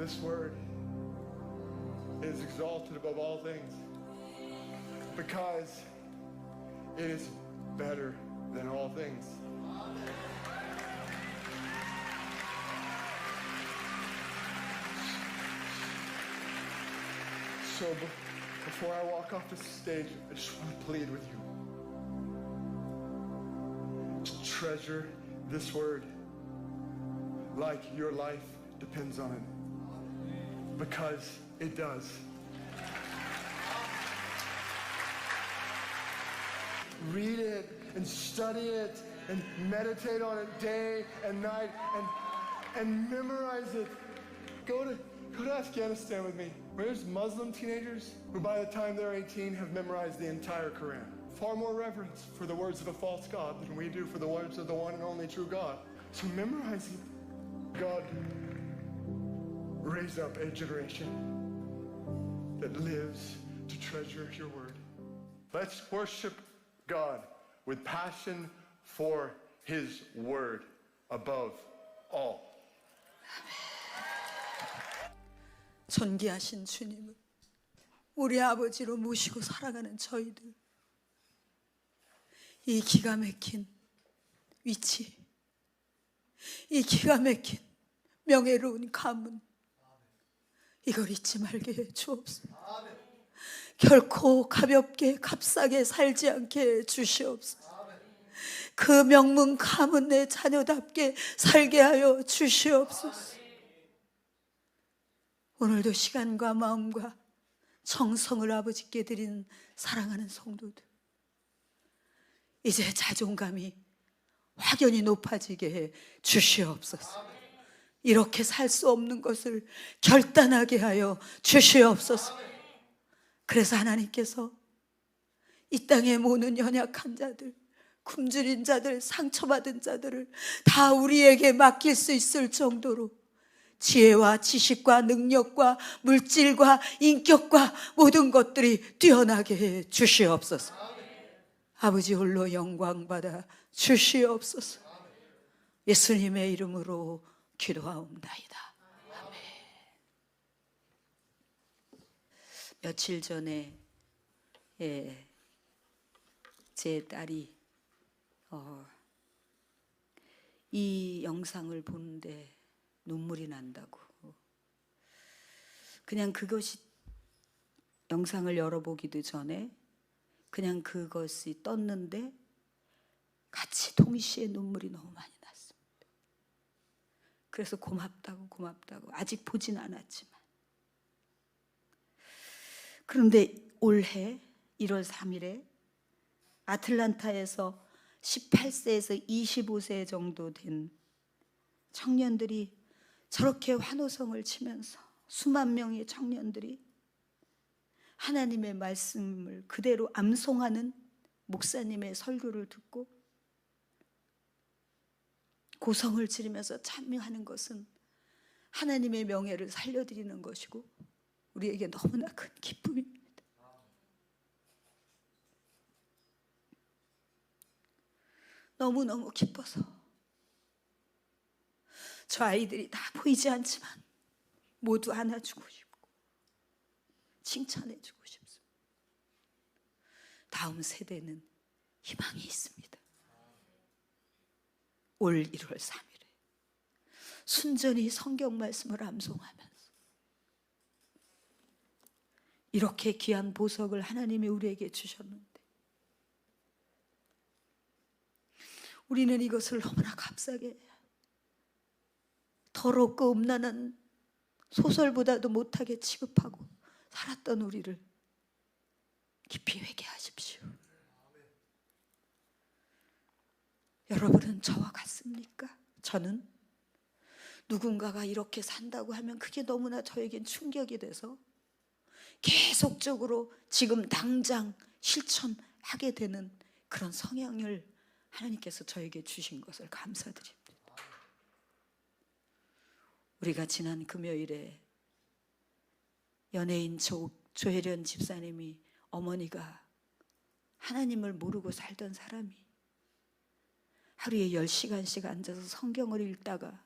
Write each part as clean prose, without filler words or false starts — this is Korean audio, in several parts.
this word is exalted above all things because it is better than all things. So before I walk off the stage, I just want to plead with you to treasure this word like your life depends on it, because it does. Read it and study it and meditate on it day and night and memorize it. Go to Afghanistan with me. There's Muslim teenagers who by the time they're 18 have memorized the entire Quran. Far more reverence for the words of a false God than we do for the words of the one and only true God. So memorize it. God, raise up a generation that lives to treasure your word. Let's worship God with passion for his word above all. 존귀하신 주님을 우리 아버지로 모시고 살아가는 저희들, 이 기가 막힌 위치, 이 기가 막힌 명예로운 가문, 이걸 잊지 말게 해 주옵소서. 결코 가볍게 값싸게 살지 않게 해 주시옵소서. 그 명문 가문 내 자녀답게 살게 하여 주시옵소서. 오늘도 시간과 마음과 정성을 아버지께 드리는 사랑하는 성도들, 이제 자존감이 확연히 높아지게 해 주시옵소서. 이렇게 살 수 없는 것을 결단하게 하여 주시옵소서. 그래서 하나님께서 이 땅에 모는 연약한 자들, 굶주린 자들, 상처받은 자들을 다 우리에게 맡길 수 있을 정도로 지혜와 지식과 능력과 물질과 인격과 모든 것들이 뛰어나게 해 주시옵소서. 아버지 홀로 영광 받아 주시옵소서. 예수님의 이름으로 기도하옵나이다. 아멘. 며칠 전에 제 딸이 이 영상을 보는데 눈물이 난다고, 그냥 그것이 영상을 열어보기도 전에 그냥 그것이 떴는데 같이 동시에 눈물이 너무 많이 났습니다. 그래서 고맙다고 아직 보진 않았지만, 그런데 올해 1월 3일에 아틀란타에서 18세에서 25세 정도 된 청년들이 저렇게 환호성을 치면서 수만 명의 청년들이 하나님의 말씀을 그대로 암송하는 목사님의 설교를 듣고 고성을 지르면서 찬미하는 것은 하나님의 명예를 살려드리는 것이고 우리에게 너무나 큰 기쁨입니다. 너무너무 기뻐서 저 아이들이 다 보이지 않지만 모두 안아주고 싶고 칭찬해주고 싶습니다. 다음 세대는 희망이 있습니다. 올 1월 3일에 순전히 성경 말씀을 암송하면서 이렇게 귀한 보석을 하나님이 우리에게 주셨는데 우리는 이것을 너무나 값싸게 더럽고 음란한 소설보다도 못하게 취급하고 살았던 우리를 깊이 회개하십시오. 여러분은 저와 같습니까? 저는 누군가가 이렇게 산다고 하면 그게 너무나 저에겐 충격이 돼서 계속적으로 지금 당장 실천하게 되는 그런 성향을 하나님께서 저에게 주신 것을 감사드립니다. 우리가 지난 금요일에 연예인 조혜련 집사님이, 어머니가 하나님을 모르고 살던 사람이 하루에 10시간씩 앉아서 성경을 읽다가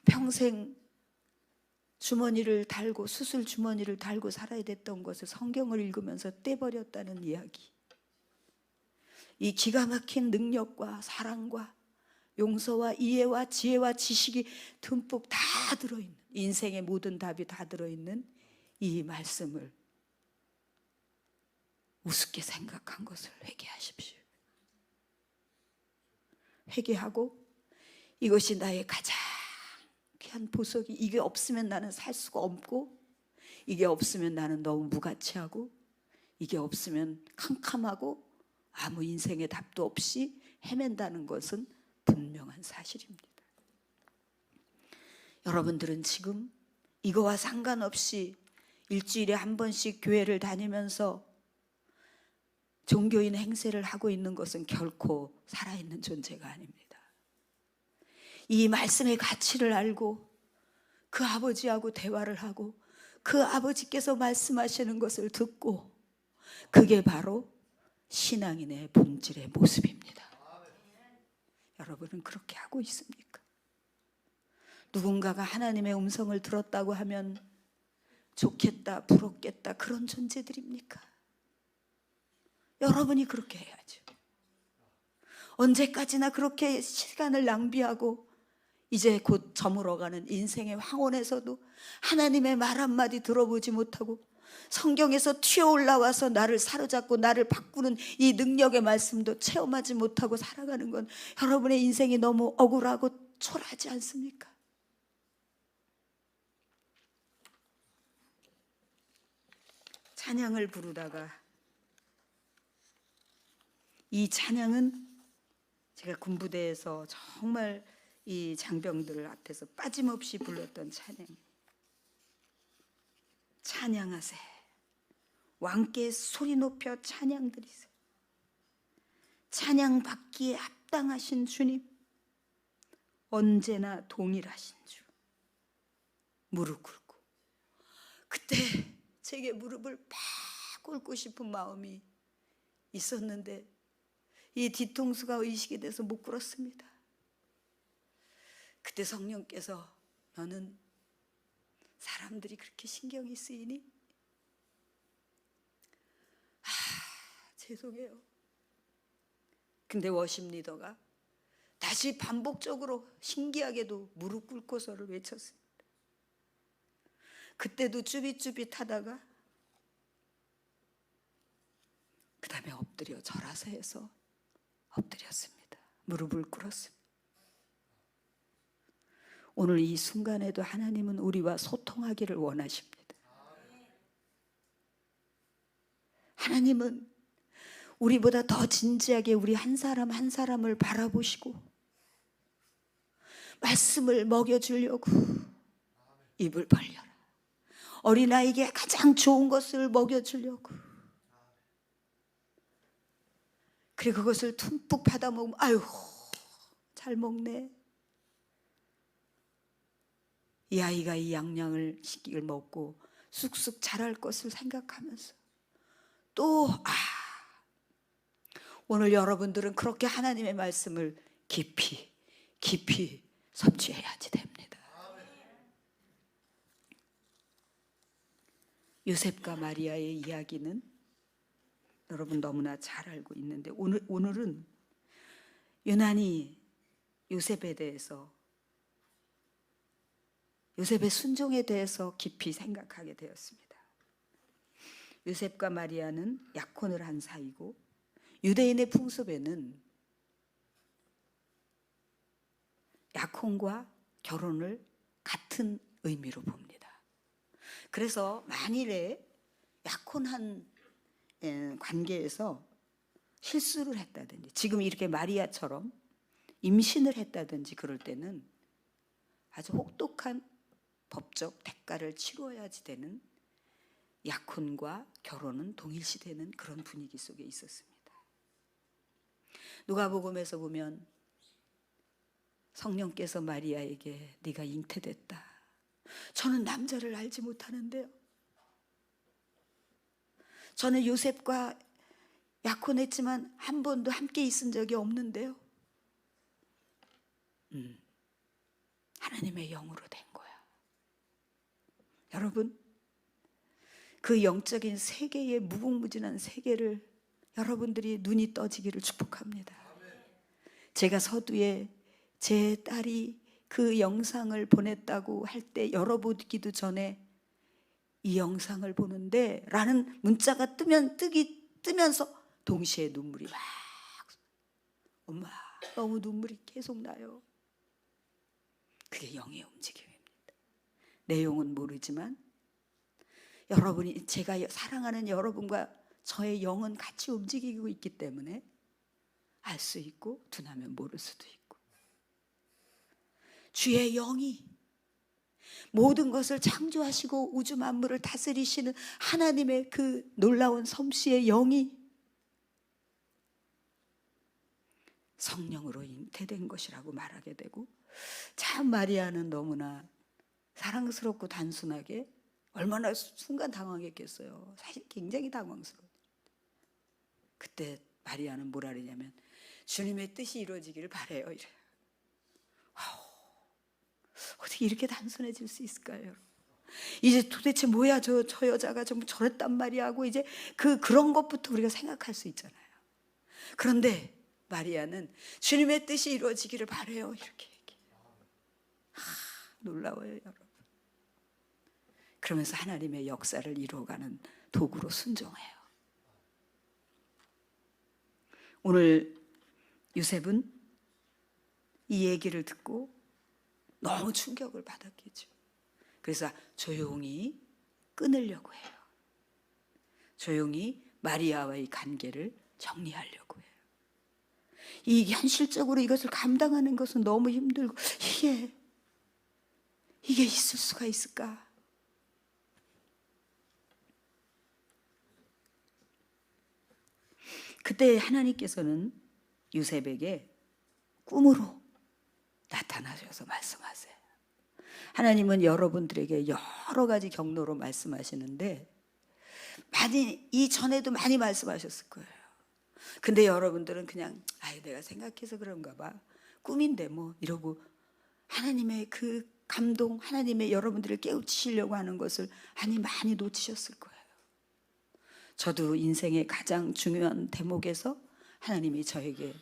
평생 주머니를 달고 수술 주머니를 달고 살아야 됐던 것을 성경을 읽으면서 떼버렸다는 이야기. 이 기가 막힌 능력과 사랑과 용서와 이해와 지혜와 지식이 듬뿍 다 들어있는, 인생의 모든 답이 다 들어있는 이 말씀을 우습게 생각한 것을 회개하십시오. 회개하고 이것이 나의 가장 귀한 보석이, 이게 없으면 나는 살 수가 없고, 이게 없으면 나는 너무 무가치하고, 이게 없으면 캄캄하고 아무 인생의 답도 없이 헤맨다는 것은 분명한 사실입니다. 여러분들은 지금 이거와 상관없이 일주일에 한 번씩 교회를 다니면서 종교인 행세를 하고 있는 것은 결코 살아있는 존재가 아닙니다. 이 말씀의 가치를 알고 그 아버지하고 대화를 하고 그 아버지께서 말씀하시는 것을 듣고, 그게 바로 신앙인의 본질의 모습입니다. 여러분은 그렇게 하고 있습니까? 누군가가 하나님의 음성을 들었다고 하면 좋겠다, 부럽겠다, 그런 존재들입니까? 여러분이 그렇게 해야죠. 언제까지나 그렇게 시간을 낭비하고 이제 곧 저물어가는 인생의 황혼에서도 하나님의 말 한마디 들어보지 못하고 성경에서 튀어올라와서 나를 사로잡고 나를 바꾸는 이 능력의 말씀도 체험하지 못하고 살아가는 건 여러분의 인생이 너무 억울하고 초라하지 않습니까? 찬양을 부르다가, 이 찬양은 제가 군부대에서 정말 이 장병들 앞에서 빠짐없이 불렀던 찬양. 찬양하세, 왕께 소리 높여 찬양드리세. 찬양 받기에 합당하신 주님, 언제나 동일하신 주. 무릎 꿇고, 그때 제게 무릎을 팍 꿇고 싶은 마음이 있었는데 이 뒤통수가 의식이 돼서 못 꿇었습니다. 그때 성령께서 너는 사람들이 그렇게 신경이 쓰이니? 죄송해요. 근데 워십 리더가 다시 반복적으로 신기하게도 무릎 꿇고서를 외쳤습니다. 그때도 쭈빗쭈빗하다가 그 다음에 엎드려 절하서 해서 엎드렸습니다. 무릎을 꿇었습니다. 오늘 이 순간에도 하나님은 우리와 소통하기를 원하십니다. 하나님은 우리보다 더 진지하게 우리 한 사람 한 사람을 바라보시고 말씀을 먹여주려고 입을 벌려라. 어린아이에게 가장 좋은 것을 먹여주려고. 그리고 그것을 듬뿍 받아먹으면 아유 잘 먹네. 이 아이가 이 양양을 식기를 먹고 쑥쑥 자랄 것을 생각하면서 또 오늘 여러분들은 그렇게 하나님의 말씀을 깊이 깊이 섭취해야지 됩니다. 요셉과 마리아의 이야기는 여러분 너무나 잘 알고 있는데 오늘은 유난히 요셉에 대해서, 요셉의 순종에 대해서 깊이 생각하게 되었습니다. 요셉과 마리아는 약혼을 한 사이고 유대인의 풍습에는 약혼과 결혼을 같은 의미로 봅니다. 그래서 만일에 약혼한 관계에서 실수를 했다든지, 지금 이렇게 마리아처럼 임신을 했다든지 그럴 때는 아주 혹독한 법적 대가를 치러야지 되는, 약혼과 결혼은 동일시되는 그런 분위기 속에 있었습니다. 누가복음에서 보면 성령께서 마리아에게 네가 잉태됐다. 저는 남자를 알지 못하는데요. 저는 요셉과 약혼했지만 한 번도 함께 있은 적이 없는데요. 하나님의 영으로 된 거야. 여러분, 그 영적인 세계의 무궁무진한 세계를 여러분들이 눈이 떠지기를 축복합니다. 제가 서두에 제 딸이 그 영상을 보냈다고 할 때 열어보기도 전에 이 영상을 보는데 라는 문자가 뜨면서 동시에 눈물이 막, 엄마 너무 눈물이 계속 나요. 그게 영의 움직임입니다. 내용은 모르지만 여러분이, 제가 사랑하는 여러분과 저의 영은 같이 움직이고 있기 때문에 알 수 있고 둔하면 모를 수도 있고, 주의 영이 모든 것을 창조하시고 우주 만물을 다스리시는 하나님의 그 놀라운 솜씨의 영이 성령으로 잉태된 것이라고 말하게 되고, 참 마리아는 너무나 사랑스럽고 단순하게 얼마나 순간 당황했겠어요. 사실 굉장히 당황스러워요. 그때 마리아는 뭐라 그러냐면 주님의 뜻이 이루어지기를 바래요. 이래요. 어떻게 이렇게 단순해질 수 있을까요? 이제 도대체 뭐야 저 여자가 좀 저랬단 말이야 하고 이제 그런 것부터 우리가 생각할 수 있잖아요. 그런데 마리아는 주님의 뜻이 이루어지기를 바래요 이렇게 얘기해요. 놀라워요 여러분. 그러면서 하나님의 역사를 이루어가는 도구로 순종해요. 오늘 요셉은 이 얘기를 듣고 너무 충격을 받았겠죠. 그래서 조용히 끊으려고 해요. 조용히 마리아와의 관계를 정리하려고 해요. 이 현실적으로 이것을 감당하는 것은 너무 힘들고, 이게 있을 수가 있을까? 그때 하나님께서는 요셉에게 꿈으로 나타나셔서 말씀하세요. 하나님은 여러분들에게 여러 가지 경로로 말씀하시는데 이전에도 많이 말씀하셨을 거예요. 근데 여러분들은 그냥 내가 생각해서 그런가 봐, 꿈인데 뭐 이러고 하나님의 그 감동, 하나님의 여러분들을 깨우치시려고 하는 것을 많이 놓치셨을 거예요. 저도 인생의 가장 중요한 대목에서 하나님이 저에게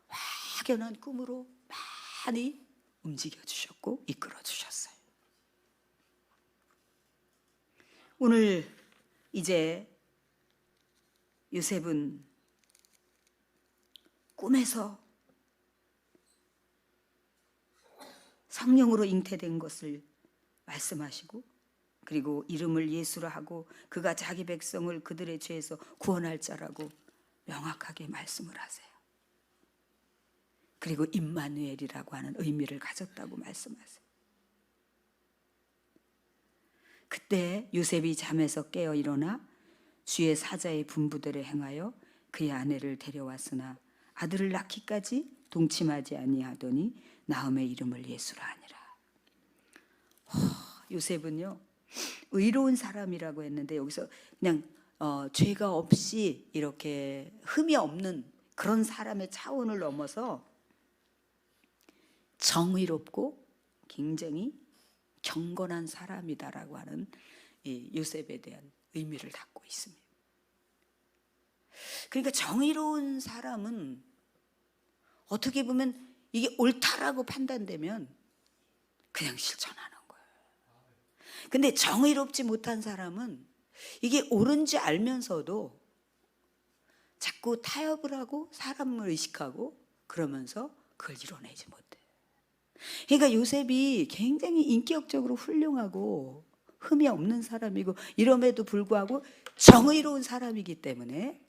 확연한 꿈으로 많이 움직여 주셨고 이끌어 주셨어요. 오늘 이제 요셉은 꿈에서 성령으로 잉태된 것을 말씀하시고, 그리고 이름을 예수라 하고 그가 자기 백성을 그들의 죄에서 구원할 자라고 명확하게 말씀을 하세요. 그리고 임마누엘이라고 하는 의미를 가졌다고 말씀하세요. 그때 요셉이 잠에서 깨어 일어나 주의 사자의 분부대로 행하여 그의 아내를 데려왔으나 아들을 낳기까지 동침하지 아니하더니 나음의 이름을 예수라 하니라. 요셉은요, 의로운 사람이라고 했는데 여기서 그냥 죄가 없이 이렇게 흠이 없는 그런 사람의 차원을 넘어서 정의롭고 굉장히 경건한 사람이다라고 하는 이 요셉에 대한 의미를 갖고 있습니다. 그러니까 정의로운 사람은 어떻게 보면 이게 옳다라고 판단되면 그냥 실천하는 거예요. 근데 정의롭지 못한 사람은 이게 옳은지 알면서도 자꾸 타협을 하고 사람을 의식하고 그러면서 그걸 이뤄내지 못해요. 그러니까 요셉이 굉장히 인격적으로 훌륭하고 흠이 없는 사람이고 이럼에도 불구하고 정의로운 사람이기 때문에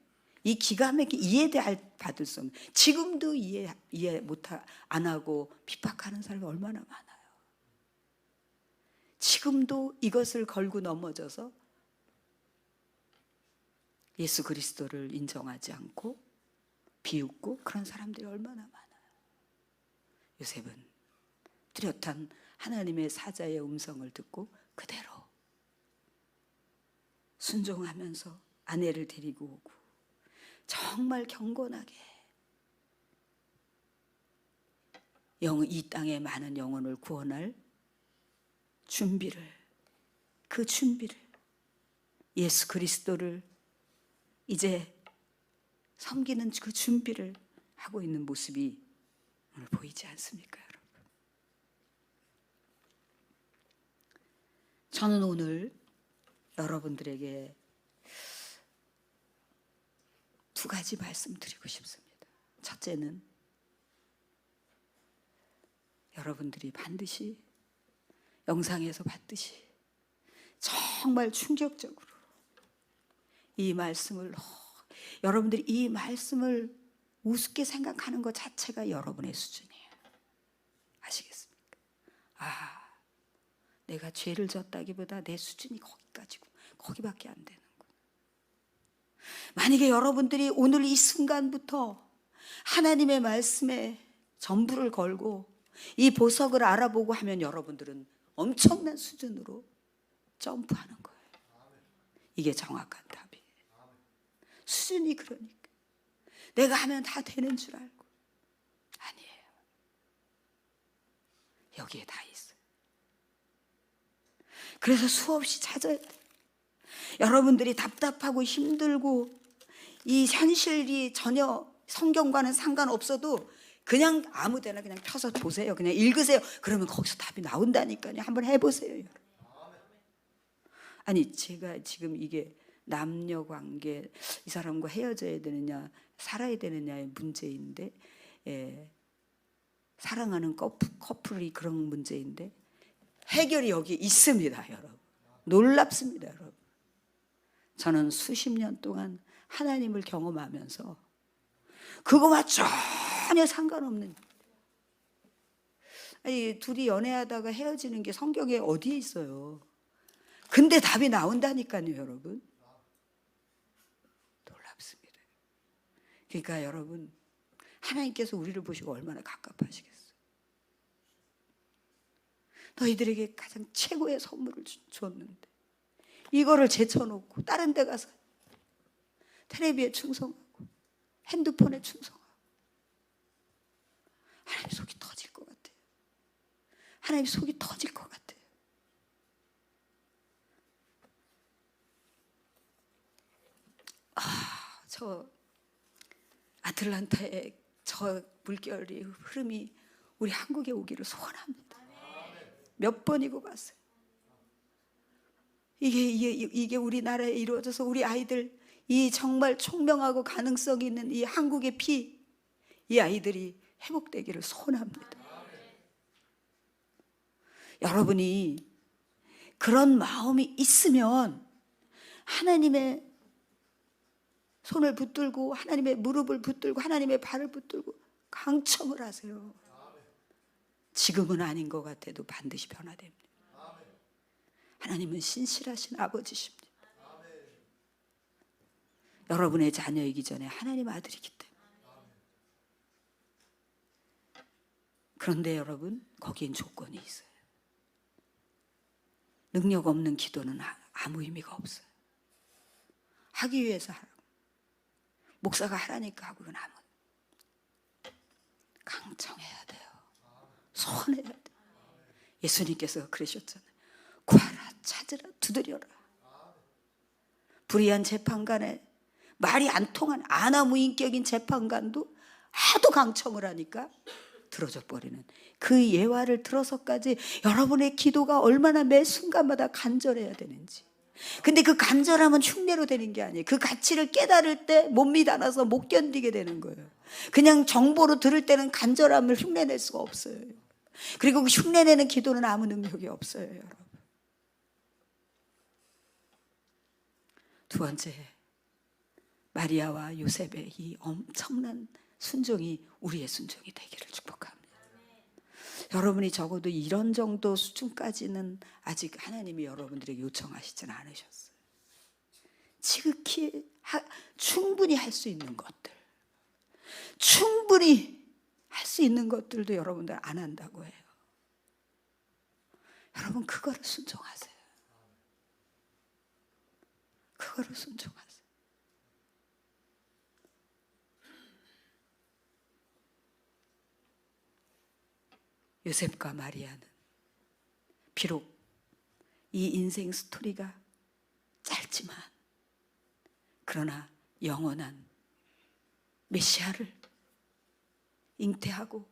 이 기가 막히게 이해받을 수 없는, 지금도 이해 안 하고 핍박하는 사람이 얼마나 많아요. 지금도 이것을 걸고 넘어져서 예수 그리스도를 인정하지 않고 비웃고 그런 사람들이 얼마나 많아요. 요셉은 뚜렷한 하나님의 사자의 음성을 듣고 그대로 순종하면서 아내를 데리고 오고 정말 경건하게 이 땅의 많은 영혼을 구원할 준비를 그 준비를, 예수 그리스도를 이제 섬기는 그 준비를 하고 있는 모습이 오늘 보이지 않습니까, 여러분? 저는 오늘 여러분들에게 두 가지 말씀드리고 싶습니다. 첫째는 여러분들이 반드시 영상에서 봤듯이 정말 충격적으로 이 말씀을, 여러분들이 이 말씀을 우습게 생각하는 것 자체가 여러분의 수준이에요. 아시겠습니까? 내가 죄를 졌다기보다 내 수준이 거기까지고 거기밖에 안 되는구나. 만약에 여러분들이 오늘 이 순간부터 하나님의 말씀에 전부를 걸고 이 보석을 알아보고 하면 여러분들은 엄청난 수준으로 점프하는 거예요. 이게 정확한 답이에요. 수준이 그러니까 내가 하면 다 되는 줄 알고, 아니에요. 여기에 다 있어요. 그래서 수없이 찾아야 돼요. 여러분들이 답답하고 힘들고 이 현실이 전혀 성경과는 상관없어도 그냥 아무 데나 그냥 펴서 보세요. 그냥 읽으세요. 그러면 거기서 답이 나온다니까요. 한번 해보세요, 여러분. 아니, 제가 지금 이게 남녀 관계, 이 사람과 헤어져야 되느냐 살아야 되느냐의 문제인데, 사랑하는 커플이 그런 문제인데 해결이 여기 있습니다, 여러분. 놀랍습니다, 여러분. 저는 수십 년 동안 하나님을 경험하면서 그거와 전혀 상관없는, 아니, 둘이 연애하다가 헤어지는 게 성경에 어디에 있어요? 근데 답이 나온다니까요, 여러분. 놀랍습니다. 그러니까 여러분, 하나님께서 우리를 보시고 얼마나 갑갑하시겠어요. 너희들에게 가장 최고의 선물을 줬는데 이거를 제쳐놓고 다른 데 가서 텔레비에 충성하고 핸드폰에 충성하고, 하나님 속이 터질 것 같아요. 하나님 속이 터질 것 같아요. 저 아틀란타의 저 물결이 흐름이 우리 한국에 오기를 소원합니다. 몇 번이고 봤어요. 이게 우리나라에 이루어져서 우리 아이들, 이 정말 총명하고 가능성 있는 이 한국의 피, 이 아이들이 회복되기를 소원합니다. 여러분이 그런 마음이 있으면 하나님의 손을 붙들고 하나님의 무릎을 붙들고 하나님의 발을 붙들고 강청을 하세요. 지금은 아닌 것 같아도 반드시 변화됩니다. 하나님은 신실하신 아버지십니다. 여러분의 자녀이기 전에 하나님 아들이기 때문에. 그런데 여러분, 거기엔 조건이 있어요. 능력 없는 기도는 아무 의미가 없어요. 하기 위해서 하라고. 목사가 하라니까 하고, 그건 아무. 강청해야 돼요. 소원해야 돼요. 예수님께서 그러셨잖아요. 구하라, 찾으라, 두드려라. 불의한 재판관에 말이 안 통한 아나무인격인 재판관도 하도 강청을 하니까 들어져 버리는 그 예화를 들어서까지 여러분의 기도가 얼마나 매 순간마다 간절해야 되는지. 근데 그 간절함은 흉내로 되는 게 아니에요. 그 가치를 깨달을 때 몸이 닳아서 못 견디게 되는 거예요. 그냥 정보로 들을 때는 간절함을 흉내낼 수가 없어요. 그리고 그 흉내내는 기도는 아무 능력이 없어요, 여러분. 두 번째, 마리아와 요셉의 이 엄청난 순종이 우리의 순종이 되기를 축복합니다. 여러분이 적어도 이런 정도 수준까지는 아직 하나님이 여러분들에게 요청하시지는 않으셨어요. 지극히 충분히 할 수 있는 것들, 충분히 할 수 있는 것들도 여러분들 안 한다고 해요. 여러분, 그거를 순종하세요. 그거를 순종하세요. 요셉과 마리아는 비록 이 인생 스토리가 짧지만 그러나 영원한 메시아를 잉태하고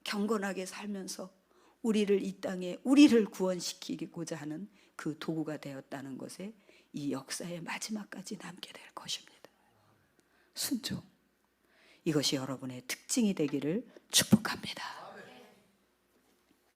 경건하게 살면서 우리를 이 땅에 우리를 구원시키고자 하는 그 도구가 되었다는 것에 이 역사의 마지막까지 남게 될 것입니다. 순종, 이것이 여러분의 특징이 되기를 축복합니다.